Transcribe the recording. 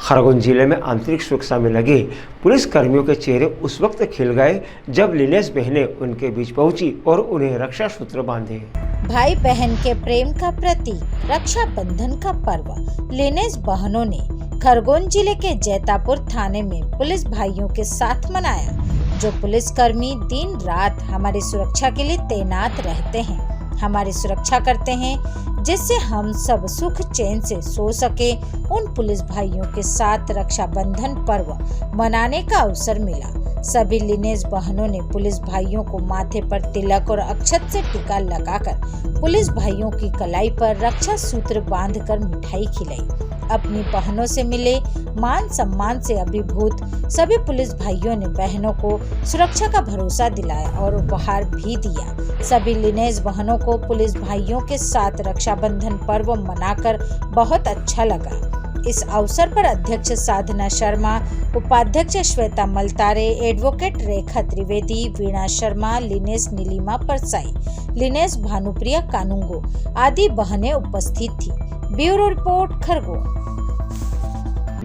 खरगोन जिले में आंतरिक सुरक्षा में लगे पुलिस कर्मियों के चेहरे उस वक्त खिल गए जब लिनेश बहनें उनके बीच पहुंची और उन्हें रक्षा सूत्र बांधे। भाई बहन के प्रेम का प्रतीक रक्षाबंधन का पर्व लिनेश बहनों ने खरगोन जिले के जैतापुर थाने में पुलिस भाइयों के साथ मनाया। जो पुलिसकर्मी दिन रात हमारी सुरक्षा के लिए तैनात रहते हैं, हमारी सुरक्षा करते हैं, जिससे हम सब सुख चैन से सो सके, उन पुलिस भाइयों के साथ रक्षाबंधन पर्व मनाने का अवसर मिला। सभी लिनेश बहनों ने पुलिस भाइयों को माथे पर तिलक और अक्षत से टीका लगाकर पुलिस भाइयों की कलाई पर रक्षा सूत्र बांधकर मिठाई खिलाई। अपनी बहनों से मिले मान सम्मान से अभिभूत सभी पुलिस भाइयों ने बहनों को सुरक्षा का भरोसा दिलाया और उपहार भी दिया। सभी लिनेश बहनों को पुलिस भाइयों के साथ रक्षाबंधन पर्व मनाकर बहुत अच्छा लगा। इस अवसर पर अध्यक्ष साधना शर्मा, उपाध्यक्ष श्वेता मलतारे, एडवोकेट रेखा त्रिवेदी, वीणा शर्मा, लिनेश नीलिमा परसाई, लिनेश भानुप्रिया कानूंगो आदि बहनें उपस्थित थी। Bureau report Khargone.